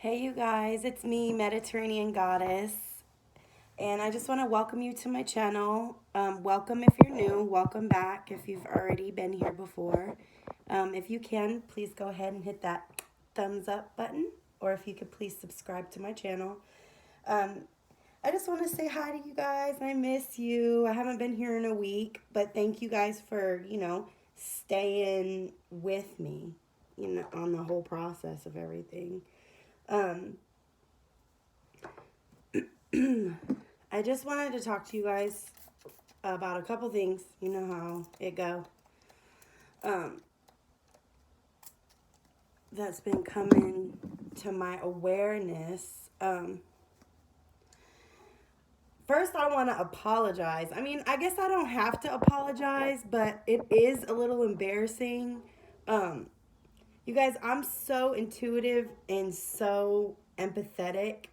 Hey, you guys, it's me, Mediterranean Goddess, and I just want to welcome you to my channel. Welcome if you're new, welcome back if you've already been here before. If you can, please go ahead and hit that thumbs up button, or if you could please subscribe to my channel. Um, I just want to say hi to you guys. I miss you. I haven't been here in a week, but thank you guys for, staying with me, on the whole process of everything. Um, I just wanted to talk to you guys about a couple things. You know how it go. Um, that's been coming to my awareness. First, I want to apologize. I mean, I guess I don't have to apologize, but it is a little embarrassing. Um, you guys, I'm so intuitive and so empathetic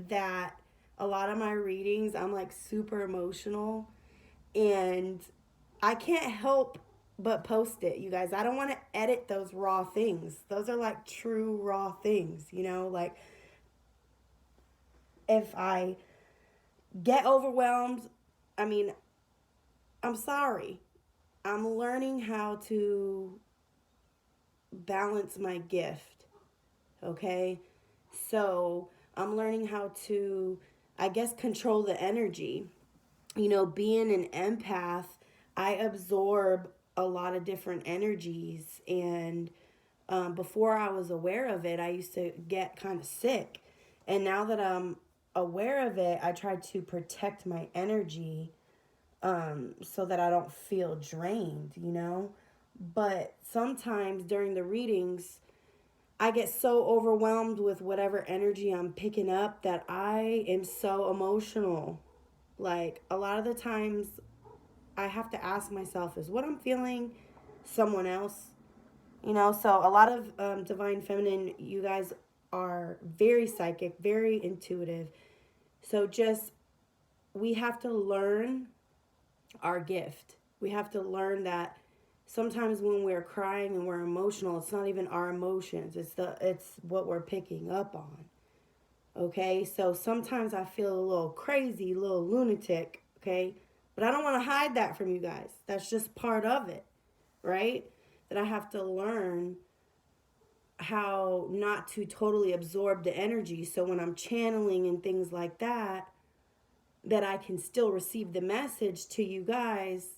that a lot of my readings, I'm like super emotional. And I can't help but post it, you guys. I don't want to edit those raw things. Those are like true raw things, Like if I get overwhelmed, I mean, I'm sorry. I'm learning how to balance my gift, okay? So I'm learning how to, I guess, control the energy. Being an empath, I absorb a lot of different energies. And before I was aware of it, I used to get kind of sick. And now that I'm aware of it, I try to protect my energy so that I don't feel drained. But sometimes during the readings, I get so overwhelmed with whatever energy I'm picking up that I am so emotional. Like a lot of the times I have to ask myself, is what I'm feeling someone else? So a lot of Divine Feminine, you guys are very psychic, very intuitive. So just, we have to learn our gift. We have to learn that sometimes when we're crying and we're emotional, it's not even our emotions. It's what we're picking up on. Okay? So sometimes I feel a little crazy, a little lunatic, okay? But I don't want to hide that from you guys. That's just part of it, right? That I have to learn how not to totally absorb the energy. So when I'm channeling and things like that, that I can still receive the message to you guys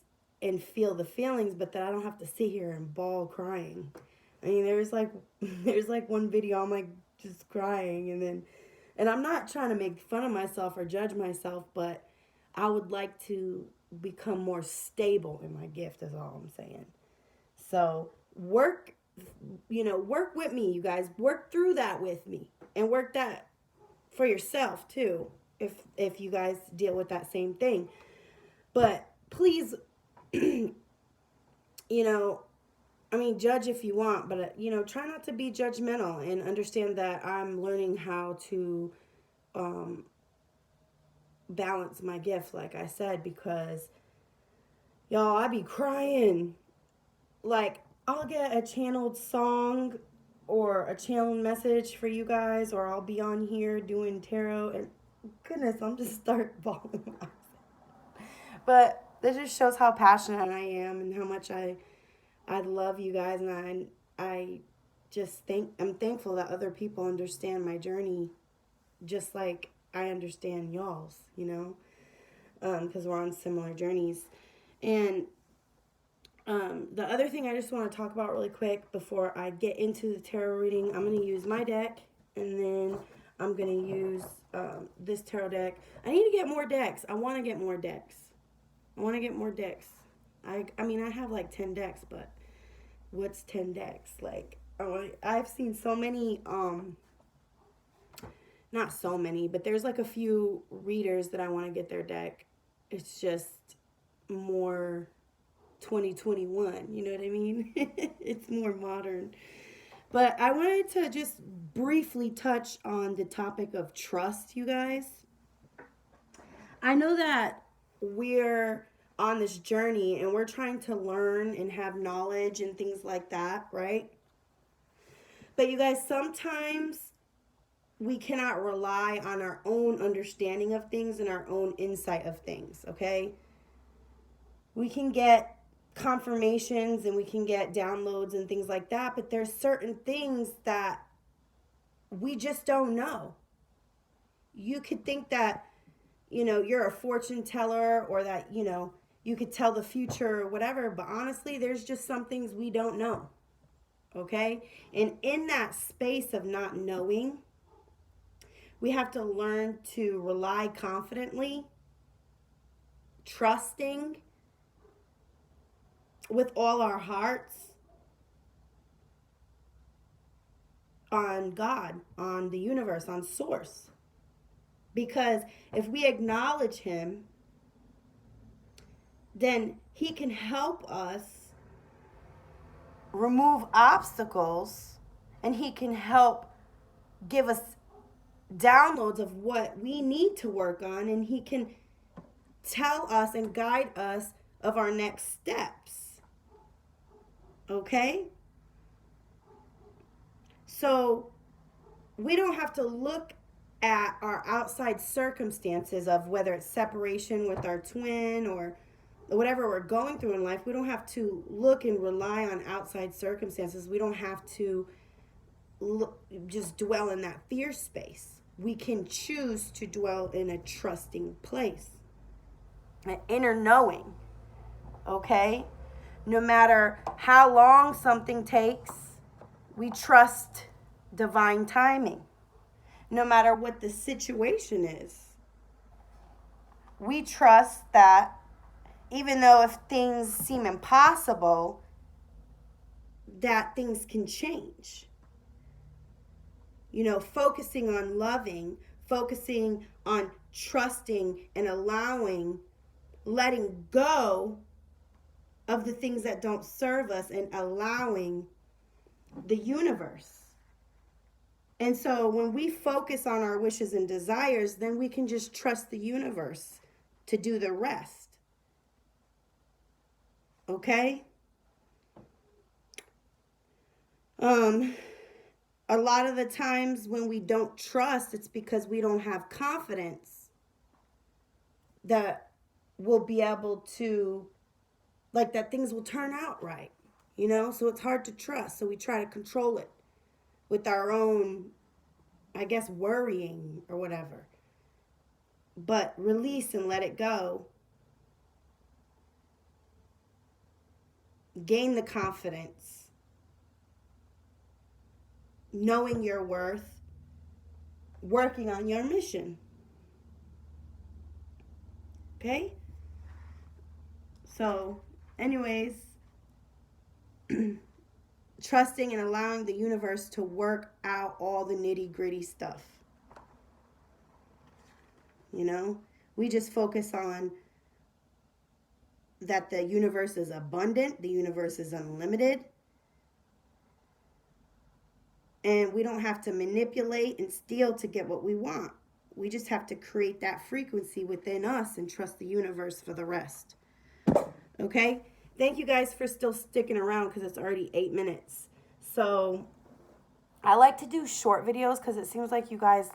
and feel the feelings, but that I don't have to sit here and bawl crying. I mean, there's like one video I'm like just crying, and I'm not trying to make fun of myself or judge myself, but I would like to become more stable in my gift is all I'm saying. So work with me, you guys. Work through that with me and work that for yourself too, if you guys deal with that same thing. But please, you know, I mean, judge if you want, but try not to be judgmental and understand that I'm learning how to um, balance my gift, like I said, because y'all, I be crying. Like, I'll get a channeled song or a channeled message for you guys, or I'll be on here doing tarot, and goodness, I'm just start bawling. But this just shows how passionate I am and how much I love you guys, and I just I'm thankful that other people understand my journey just like I understand y'all's, because we're on similar journeys. And the other thing I just want to talk about really quick before I get into the tarot reading, I'm going to use my deck, and then I'm going to use this tarot deck. I need to get more decks. I want to get more decks. I mean, I have like 10 decks, but what's 10 decks? Like, I've seen so many, not so many, but there's like a few readers that I want to get their deck. It's just more 2021, you know what I mean? It's more modern. But I wanted to just briefly touch on the topic of trust, you guys. I know that we're on this journey and we're trying to learn and have knowledge and things like that, right? But you guys, sometimes we cannot rely on our own understanding of things and our own insight of things, okay? We can get confirmations and we can get downloads and things like that, but there's certain things that we just don't know. You could think that, you're a fortune teller, or that, you could tell the future or whatever, but honestly, there's just some things we don't know, okay? And in that space of not knowing, we have to learn to rely confidently, trusting with all our hearts on God, on the universe, on Source. Because if we acknowledge Him, then He can help us remove obstacles, and He can help give us downloads of what we need to work on, and He can tell us and guide us of our next steps. Okay? So we don't have to look at our outside circumstances of whether it's separation with our twin or whatever we're going through in life. We don't have to look and rely on outside circumstances. We don't have to just dwell in that fear space. We can choose to dwell in a trusting place, an inner knowing, okay? No matter how long something takes, we trust divine timing. No matter what the situation is, we trust that even though if things seem impossible, that things can change. Focusing on loving, focusing on trusting and allowing, letting go of the things that don't serve us, and allowing the universe. And so when we focus on our wishes and desires, then we can just trust the universe to do the rest. Okay? A lot of the times when we don't trust, it's because we don't have confidence that we'll be able to, that things will turn out right. So it's hard to trust. So we try to control it with our own, I guess, worrying or whatever. But release and let it go. Gain the confidence. Knowing your worth. Working on your mission. Okay? So, anyways, trusting and allowing the universe to work out all the nitty-gritty stuff. We just focus on that the universe is abundant, the universe is unlimited, and we don't have to manipulate and steal to get what we want. We just have to create that frequency within us and trust the universe for the rest. Okay? Thank you guys for still sticking around, because it's already 8 minutes. So I like to do short videos because it seems like you guys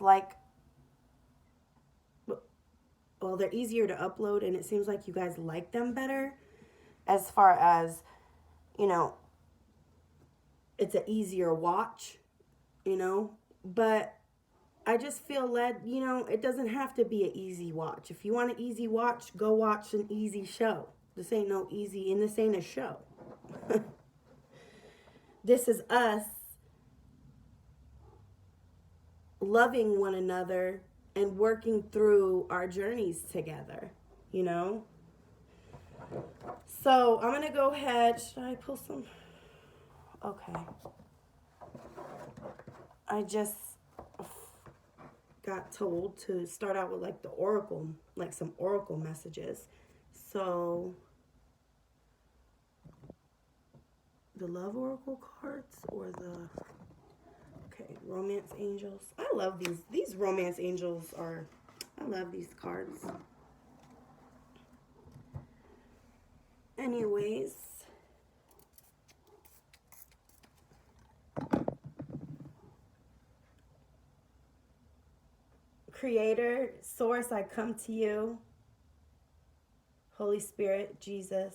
they're easier to upload, and it seems like you guys like them better as far as, it's an easier watch, but I just feel led, it doesn't have to be an easy watch. If you want an easy watch, go watch an easy show. This ain't no easy, and this ain't a show. This is us loving one another and working through our journeys together, So I'm going to go ahead. Should I pull some? Okay. I just got told to start out with the oracle, some oracle messages. So the love oracle cards or romance angels. I love these romance angels I love these cards. Anyways, Creator, Source, I come to you. Holy Spirit, Jesus,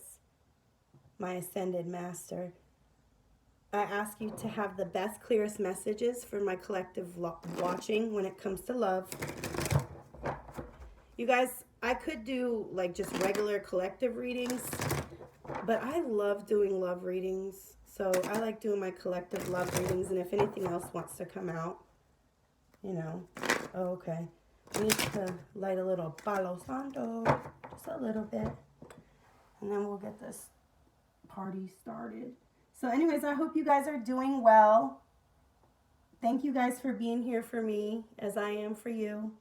my ascended Master. I ask you to have the best, clearest messages for my collective watching when it comes to love. You guys, I could do like just regular collective readings, but I love doing love readings. So I like doing my collective love readings, and if anything else wants to come out, you know. Oh, okay. We need to light a little Palo Santo, just a little bit, and then we'll get this party started. So anyways, I hope you guys are doing well. Thank you guys for being here for me as I am for you.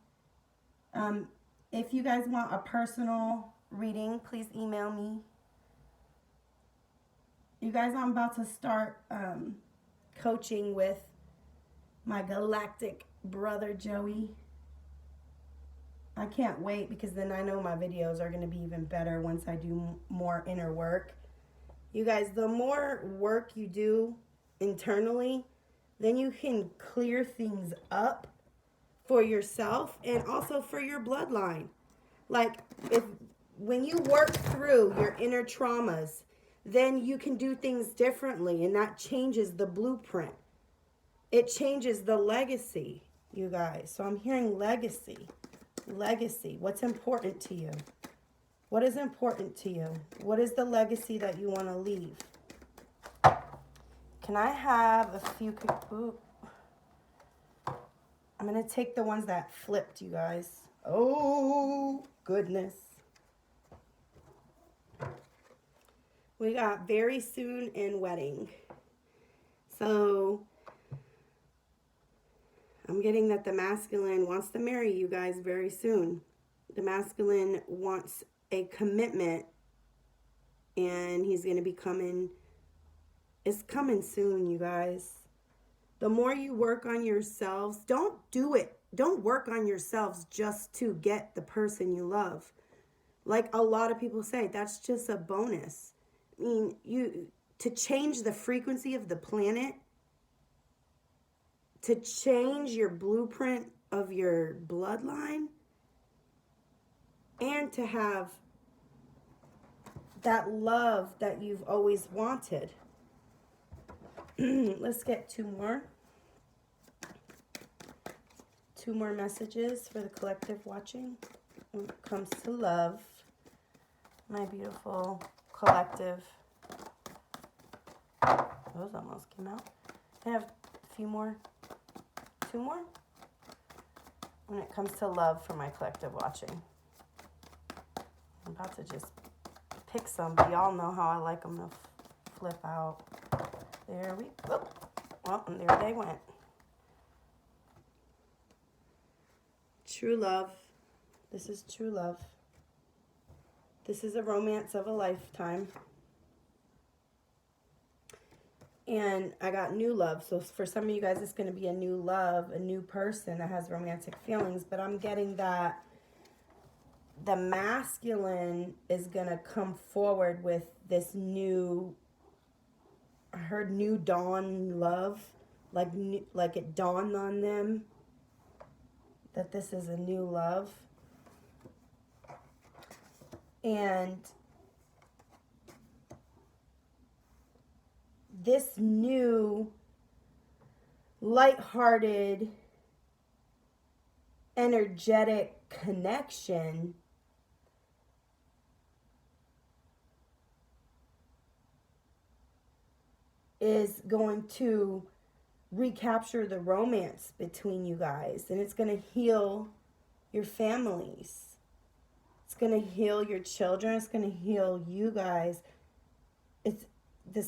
If you guys want a personal reading, please email me. You guys, I'm about to start coaching with my galactic brother Joey. I can't wait, because then I know my videos are going to be even better once I do more inner work. You guys, the more work you do internally, then you can clear things up for yourself and also for your bloodline. Like, when you work through your inner traumas, then you can do things differently, and that changes the blueprint. It changes the legacy, you guys. So I'm hearing legacy. Legacy. What's important to you? What is important to you? What is the legacy that you want to leave? Can I have a few... Ooh. I'm going to take the ones that flipped, you guys. Oh, goodness. We got very soon and wedding. So I'm getting that the masculine wants to marry you guys very soon. The masculine wants a commitment, and he's going to be coming. It's coming soon, you guys. The more you work on yourselves, don't do it. Don't work on yourselves just to get the person you love. Like a lot of people say, that's just a bonus. I mean, to change the frequency of the planet, to change your blueprint of your bloodline, and to have that love that you've always wanted. Let's get two more. Two more messages for the collective watching when it comes to love. My beautiful collective. Those almost came out. I have a few more. Two more. When it comes to love for my collective watching. I'm about to just pick some, but y'all know how I like them to flip out. There we go. Well, and there they went. True love. This is true love. This is a romance of a lifetime. And I got new love. So for some of you guys, it's going to be a new love, a new person that has romantic feelings. But I'm getting that the masculine is going to come forward with this new, I heard new dawn love. Like it dawned on them that this is a new love. And this new lighthearted, energetic connection is going to recapture the romance between you guys, and it's going to heal your families. It's going to heal your children. It's going to heal you guys. It's the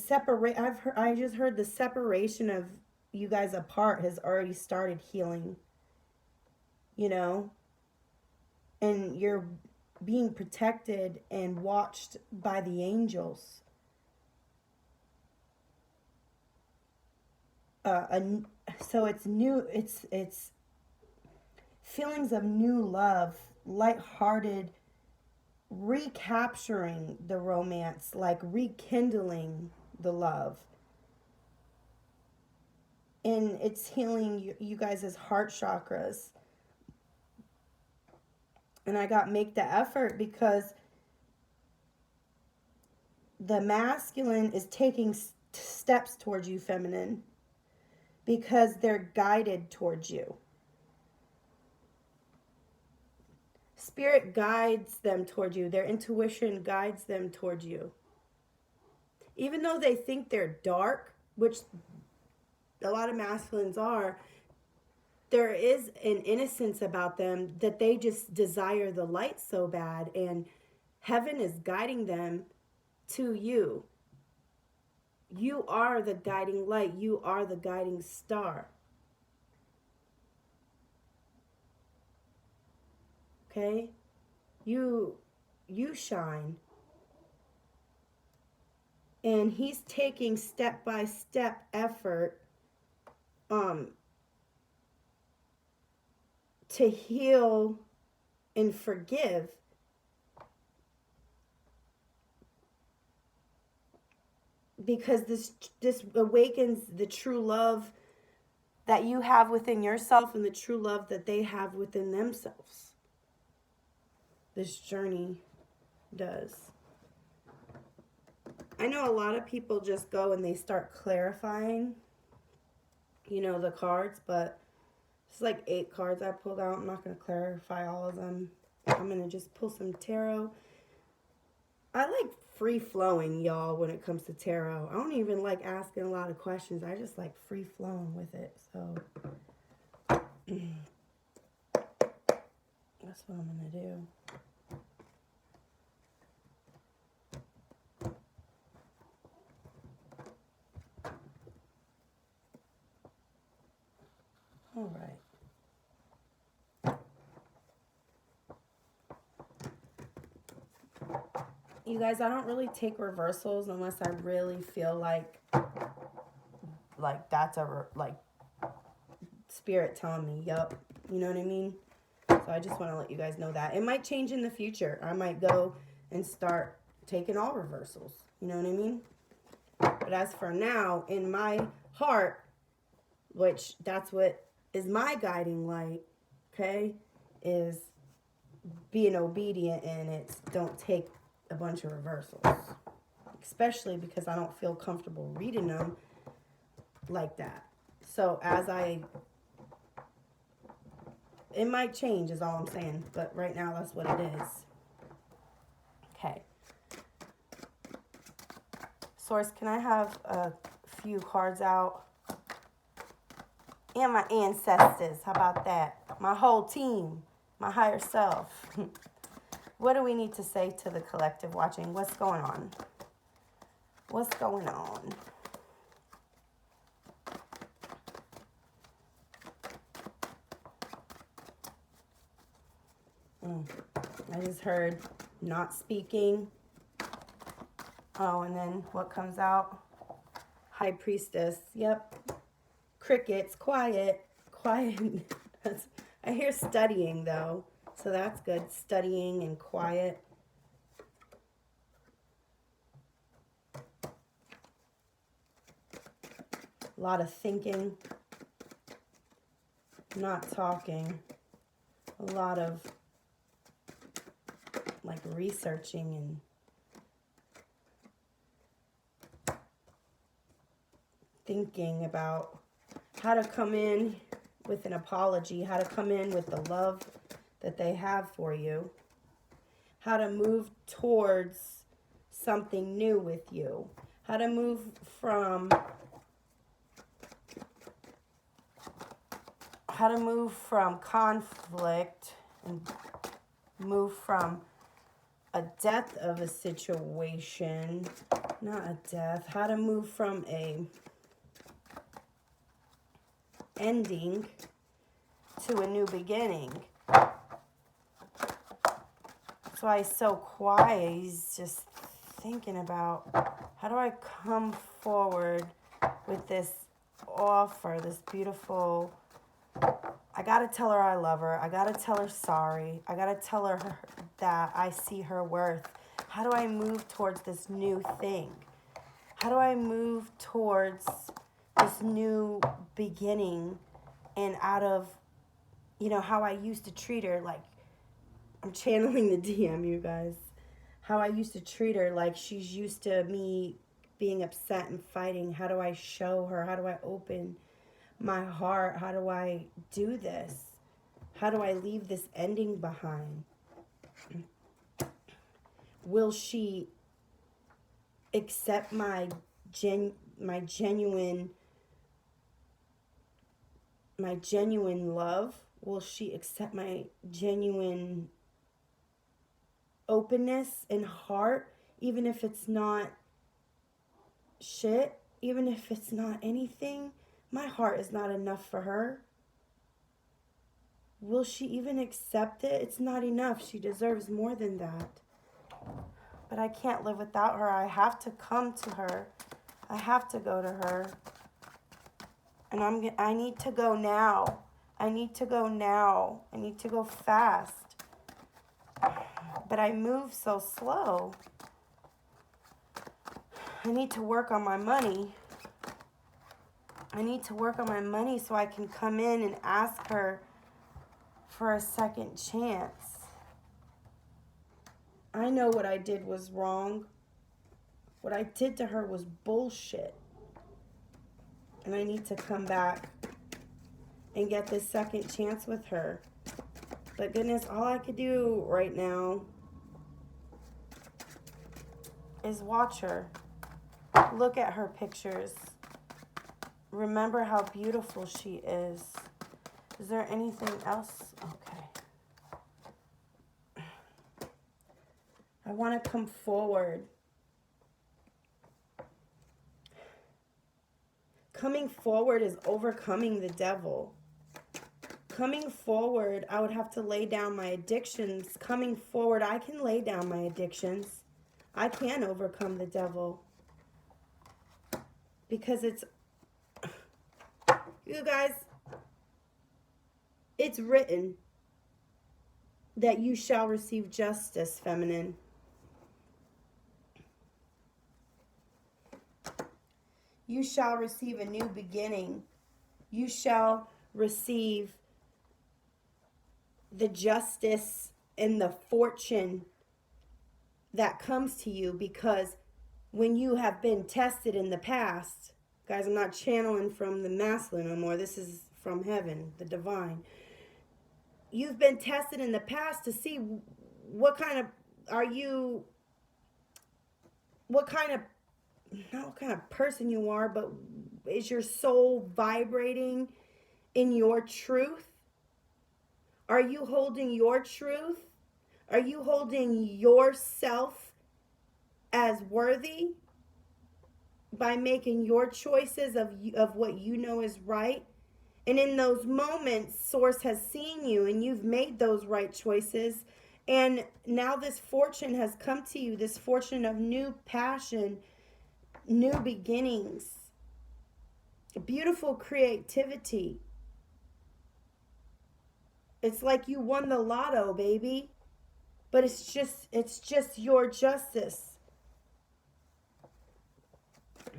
I just heard the separation of you guys apart has already started healing. You know, and you're being protected and watched by the angels. So it's new. It's feelings of new love, lighthearted, recapturing the romance, like rekindling the love. And it's healing you guys' heart chakras. And I got make the effort because the masculine is taking steps towards you, feminine, because they're guided towards you. Spirit guides them towards you. Their intuition guides them towards you. Even though they think they're dark, which a lot of masculines are, there is an innocence about them that they just desire the light so bad, and heaven is guiding them to you. You are the guiding light. You are the guiding star. Okay? You shine. And he's taking step-by-step effort to heal and forgive. Because this awakens the true love that you have within yourself and the true love that they have within themselves. This journey does. I know a lot of people just go and they start clarifying, the cards, but it's like 8 cards I pulled out. I'm not going to clarify all of them. I'm going to just pull some tarot. I like free-flowing, y'all, when it comes to tarot. I don't even like asking a lot of questions. I just like free-flowing with it. So that's what I'm going to do. All right. You guys, I don't really take reversals unless I really feel like that's spirit telling me, yup. You know what I mean? So I just want to let you guys know that. It might change in the future. I might go and start taking all reversals. You know what I mean? But as for now, in my heart, which that's what is my guiding light, okay, is being obedient, and it's don't take a bunch of reversals, especially because I don't feel comfortable reading them like that. So it might change is all I'm saying, but right now that's what it is. Okay. Source, can I have a few cards out? And my ancestors, how about that? My whole team, my higher self. What do we need to say to the collective watching? What's going on? What's going on? I just heard not speaking. Oh, and then what comes out? High Priestess. Yep. Crickets. Quiet. Quiet. I hear studying, though. So that's good. Studying and quiet. A lot of thinking. Not talking. A lot of researching and thinking about how to come in with an apology, how to come in with the love that they have for you, how to move towards something new with you, how to move from conflict and move from a death of a situation, not a death, how to move from a ending to a new beginning. That's why he's so quiet. He's just thinking about, how do I come forward with this offer, this beautiful, I gotta tell her I love her. I gotta tell her sorry. I gotta tell her that I see her worth. How do I move towards this new thing? How do I move towards this new beginning and out of, how I used to treat her, like I'm channeling the DM, you guys. How I used to treat her like she's used to me being upset and fighting. How do I show her? How do I open my heart? How do I do this? How do I leave this ending behind? Will she accept my genuine love? Will she accept my genuine openness and heart, even if it's not shit, even if it's not anything? My heart is not enough for her. Will she even accept it? It's not enough. She deserves more than that. But I can't live without her. I have to come to her. I have to go to her. And I need to go now. I need to go now. I need to go fast. But I move so slow. I need to work on my money. I need to work on my money so I can come in and ask her for a second chance. I know what I did was wrong. What I did to her was bullshit. And I need to come back and get this second chance with her. But goodness, all I could do right now is watch her. Look at her pictures. Remember how beautiful she is. Is there anything else? Okay. I want to come forward. Coming forward is overcoming the devil. Coming forward, I would have to lay down my addictions. Coming forward, I can lay down my addictions. I can overcome the devil. Because it's, you guys, it's written that you shall receive justice, feminine. You shall receive a new beginning. You shall receive the justice and the fortune that comes to you, because when you have been tested in the past, guys, I'm not channeling from the masculine no more. This is from heaven, the divine. You've been tested in the past to see what kind of not what kind of person you are, but is your soul vibrating in your truth? Are you holding your truth? Are you holding yourself as worthy by making your choices of what you know is right? And in those moments, Source has seen you and you've made those right choices. And now this fortune has come to you, this fortune of new passion, new beginnings, beautiful creativity. It's like you won the lotto, baby. But it's just your justice.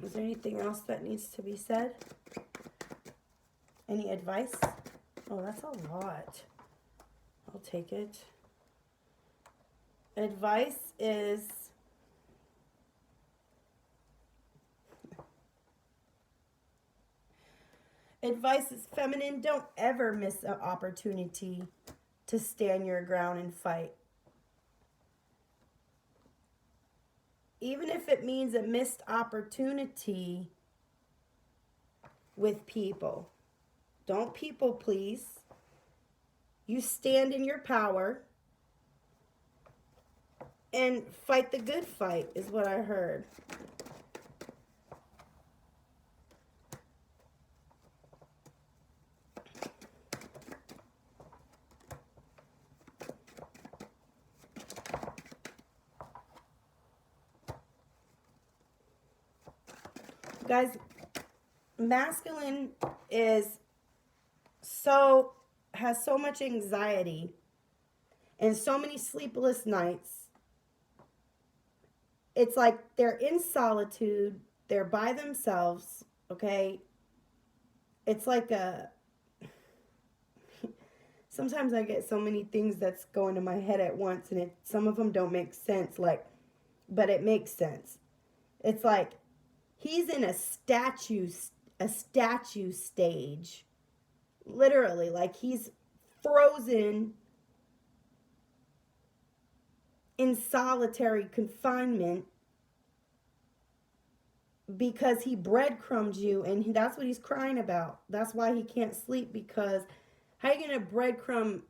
Is there anything else that needs to be said? Any advice? Oh, that's a lot. I'll take it. Advice is feminine. Don't ever miss an opportunity to stand your ground and fight. Even if it means a missed opportunity with people. Don't people please. You stand in your power and fight the good fight is what I heard. Guys, masculine has so much anxiety and so many sleepless nights. It's like they're in solitude, they're by themselves, okay? It's like sometimes I get so many things that's going to my head at once, and some of them don't make sense, like, but it makes sense. It's like he's in a statue stage, literally, like he's frozen in solitary confinement because he breadcrumbed you, and that's what he's crying about. That's why he can't sleep, because how are you going to breadcrumb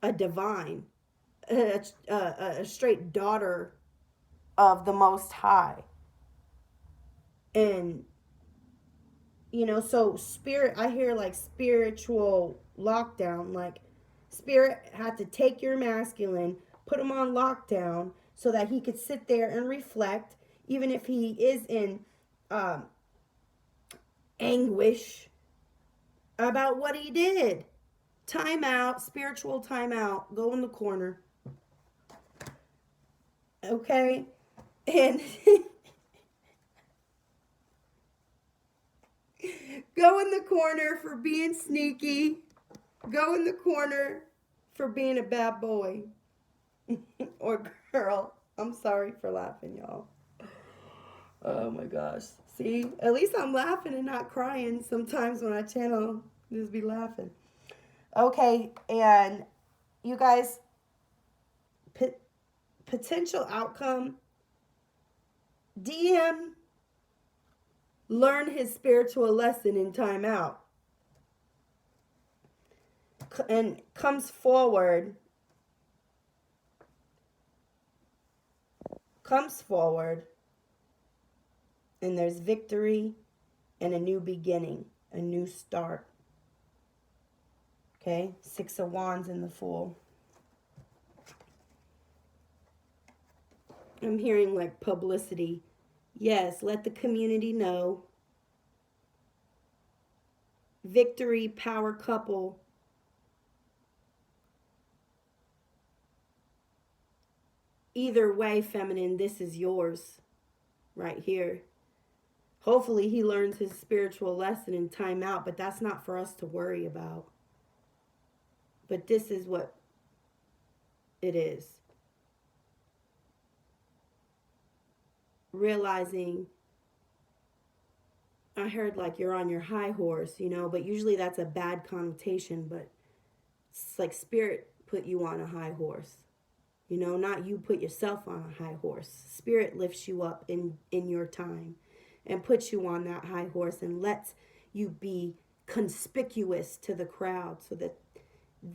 a divine, a straight daughter of the Most High? And, you know, so spirit, I hear like spiritual lockdown, like spirit had to take your masculine, put him on lockdown so that he could sit there and reflect, even if he is in um, anguish about what he did. Time out, spiritual time out. Go in the corner. Okay? And go in the corner for being sneaky. Go in the corner for being a bad boy or girl. I'm sorry for laughing, y'all. Oh my gosh. See, at least I'm laughing and not crying. Sometimes when I channel, just be laughing. Okay, and you guys, potential outcome, DM learn his spiritual lesson in timeout and comes forward and there's victory and a new beginning, a new start. Okay, 6 of Wands in the Fool. I'm hearing like publicity. Yes, let the community know. Victory, power couple. Either way, feminine, this is yours right here. Hopefully he learns his spiritual lesson in timeout, but that's not for us to worry about. But this is what it is. Realizing, I heard like you're on your high horse, you know, but usually that's a bad connotation, but it's like spirit put you on a high horse. You know, not you put yourself on a high horse. Spirit lifts you up in your time and puts you on that high horse and lets you be conspicuous to the crowd so that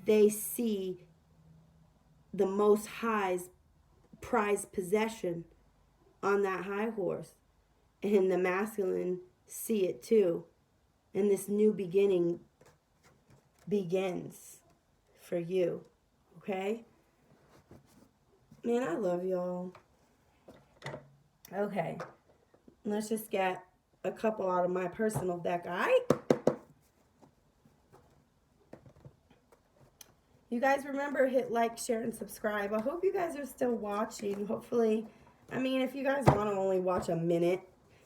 they see the Most High's prized possession on that high horse. And the masculine see it too. And this new beginning begins for you. Okay? Man, I love y'all. Okay. Let's just get a couple out of my personal deck, alright? You guys remember, hit like, share, and subscribe. I hope you guys are still watching. Hopefully, I mean, if you guys want to only watch a minute,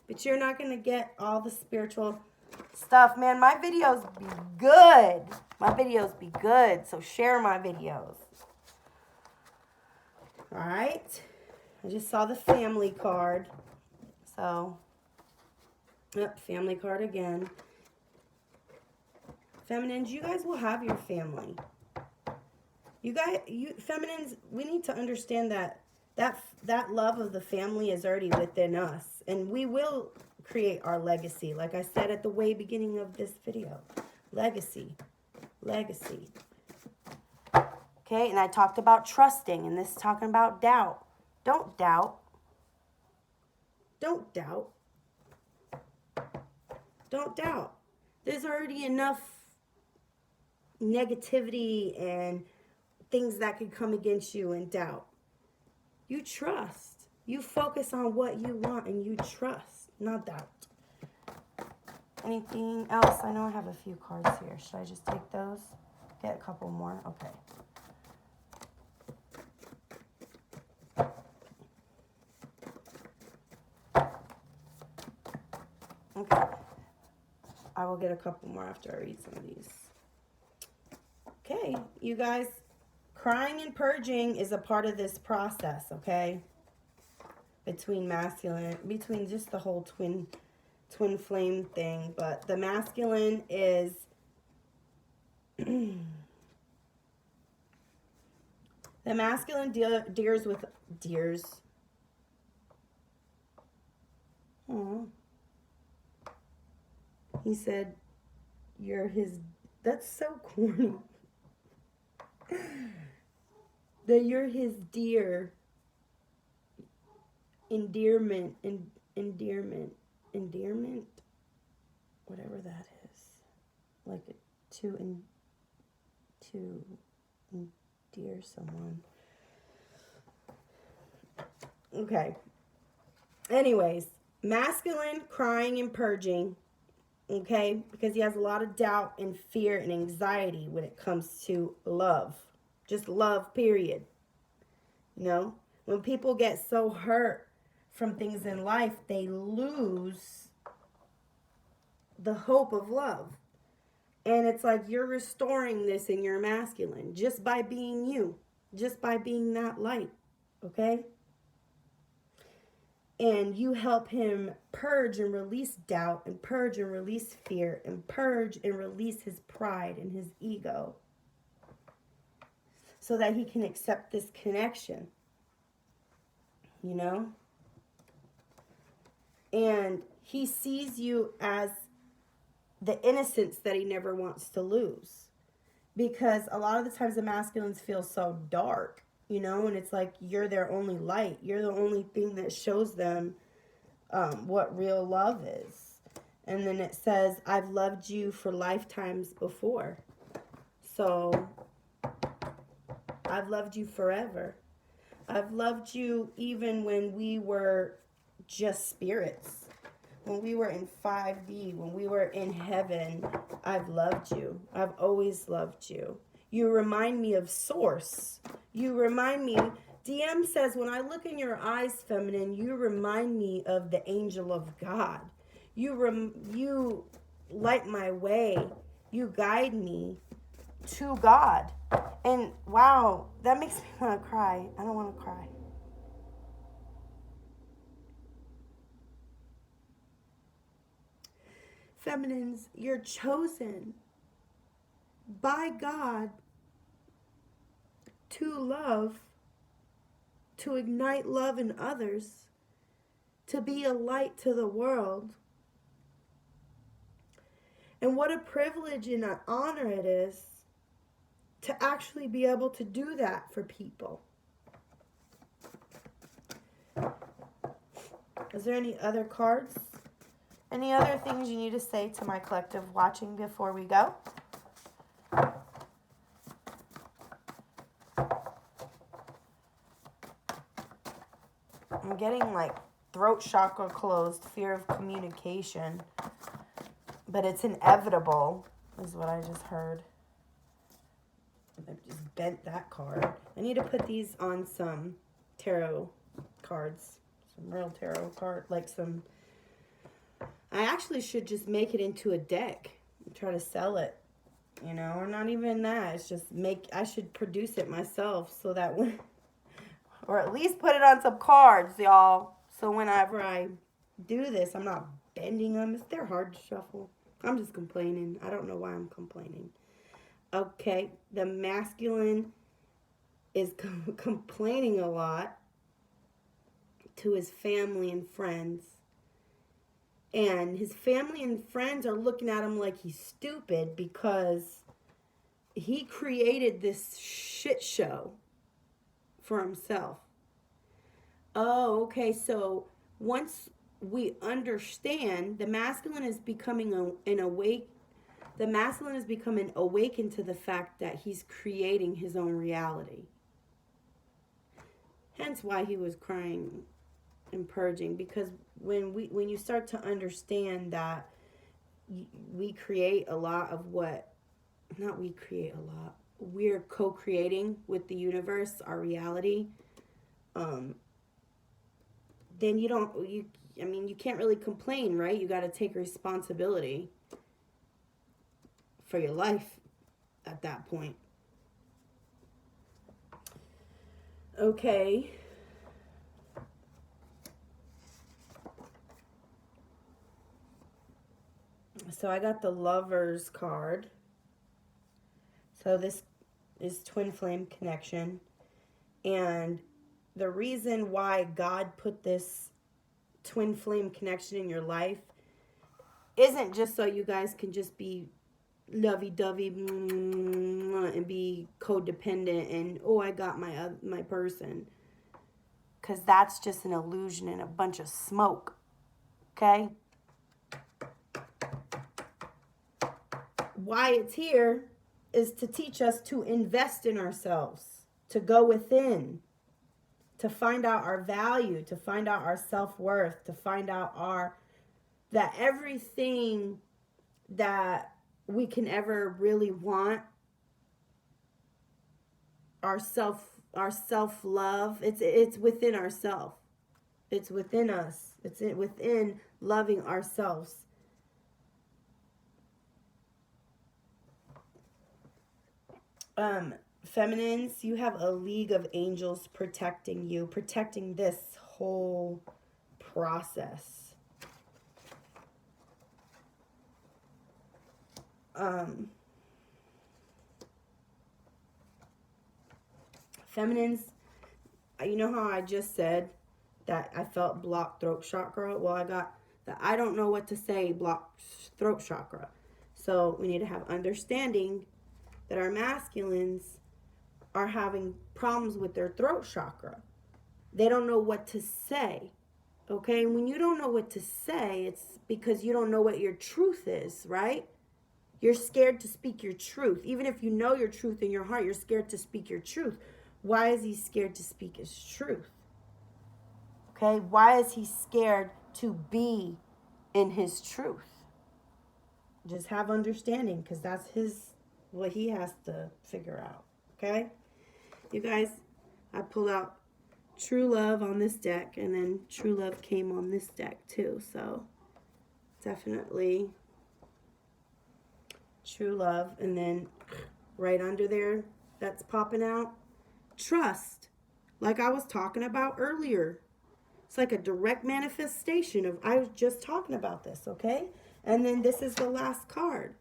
but you're not going to get all the spiritual stuff. Man, my videos be good. My videos be good, so share my videos. Alright, I just saw the family card. So, yep, family card again. Feminines, you guys will have your family. You feminines, we need to understand that love of the family is already within us. And we will create our legacy. Like I said at the way beginning of this video. Legacy. Legacy. Okay, and I talked about trusting, and this is talking about doubt. Don't doubt. Don't doubt. Don't doubt. There's already enough negativity and things that could come against you and doubt. You trust. You focus on what you want and you trust, not doubt. Anything else? I know I have a few cards here. Should I just take those? Get a couple more? Okay. Okay. I will get a couple more after I read some of these. Okay, you guys, crying and purging is a part of this process, okay? Between just the whole twin flame thing, but the masculine is the masculine deers. Oh, he said, "You're his." That's so corny. That you're his dear. Endearment, endearment, whatever that is. Like to endear someone. Okay. Anyways, masculine crying and purging, okay? Because he has a lot of doubt and fear and anxiety when it comes to love. Just love, period. You know? When people get so hurt from things in life, they lose the hope of love. And it's like you're restoring this in your masculine just by being you, just by being that light, okay? And you help him purge and release doubt and purge and release fear and purge and release his pride and his ego so that he can accept this connection, you know? And he sees you as the innocence that he never wants to lose. Because a lot of the times the masculines feel so dark, you know, and it's like you're their only light. You're the only thing that shows them what real love is. And then it says, I've loved you for lifetimes before. So I've loved you forever. I've loved you even when we were just spirits. When we were in 5D, when we were in heaven, I've loved you. I've always loved you. You remind me of Source. You remind me, DM says, when I look in your eyes, feminine, you remind me of the angel of God. You light my way. You guide me to God. And wow, that makes me want to cry. I don't want to cry. Feminines, you're chosen by God to love, to ignite love in others, to be a light to the world. And what a privilege and an honor it is to actually be able to do that for people. Is there any other cards? Any other things you need to say to my collective watching before we go? I'm getting like throat chakra closed, fear of communication. But it's inevitable, is what I just heard. I just bent that card. I need to put these on some tarot cards. Some real tarot card, like some... I actually should just make it into a deck and try to sell it, you know, or not even that. It's just I should produce it myself so that when, or at least put it on some cards, y'all. So whenever I do this, I'm not bending them. They're hard to shuffle. I'm just complaining. I don't know why I'm complaining. Okay, the masculine is complaining a lot to his family and friends. And his family and friends are looking at him like he's stupid because he created this shit show for himself. Oh, okay. So once we understand, the masculine is becoming the masculine is becoming awakened to the fact that he's creating his own reality. Hence why he was crying and purging, because when you start to understand that we create a lot of we're co-creating with the universe, our reality, then you can't really complain, right? You got to take responsibility for your life at that point. Okay. So I got the Lovers card. So this is twin flame connection. And the reason why God put this twin flame connection in your life isn't just so you guys can just be lovey-dovey and be codependent and, oh, I got my person. Because that's just an illusion and a bunch of smoke. Okay? Why it's here is to teach us to invest in ourselves, to go within, to find out our value, to find out our self-worth, to find out that everything that we can ever really want, our self-love, it's within ourselves. It's within us. It's within loving ourselves. Feminines, you have a league of angels protecting you, protecting this whole process. Feminines, you know how I just said that I felt blocked throat chakra? Well, I got the I don't know what to say blocked throat chakra. So we need to have understanding that our masculines are having problems with their throat chakra. They don't know what to say. Okay? When you don't know what to say, it's because you don't know what your truth is, right? You're scared to speak your truth. Even if you know your truth in your heart, you're scared to speak your truth. Why is he scared to speak his truth? Okay? Why is he scared to be in his truth? Just have understanding, because that's what he has to figure out. Okay? You guys, I pulled out True Love on this deck, and then True Love came on this deck too. So definitely True Love. And then right under there that's popping out, Trust. Like I was talking about earlier. It's like a direct manifestation of, I was just talking about this, okay? And then this is the last card.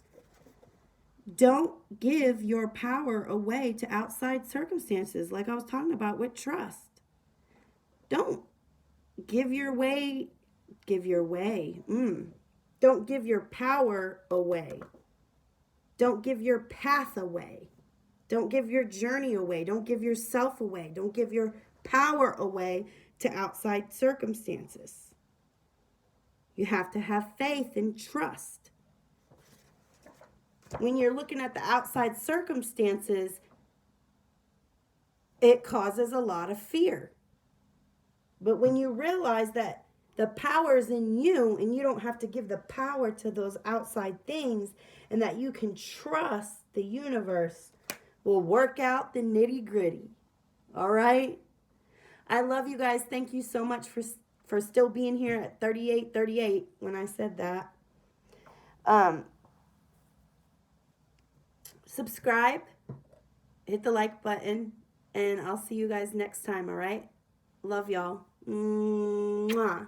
Don't give your power away to outside circumstances, like I was talking about with trust. Don't give your way. Don't give your power away. Don't give your path away. Don't give your journey away. Don't give yourself away. Don't give your power away to outside circumstances. You have to have faith and trust. When you're looking at the outside circumstances, it causes a lot of fear. But when you realize that the power is in you and you don't have to give the power to those outside things, and that you can trust the universe will work out the nitty gritty. All right? I love you guys. Thank you so much for still being here at 3838 when I said that. Subscribe, hit the like button, and I'll see you guys next time, all right? Love y'all. Mwah.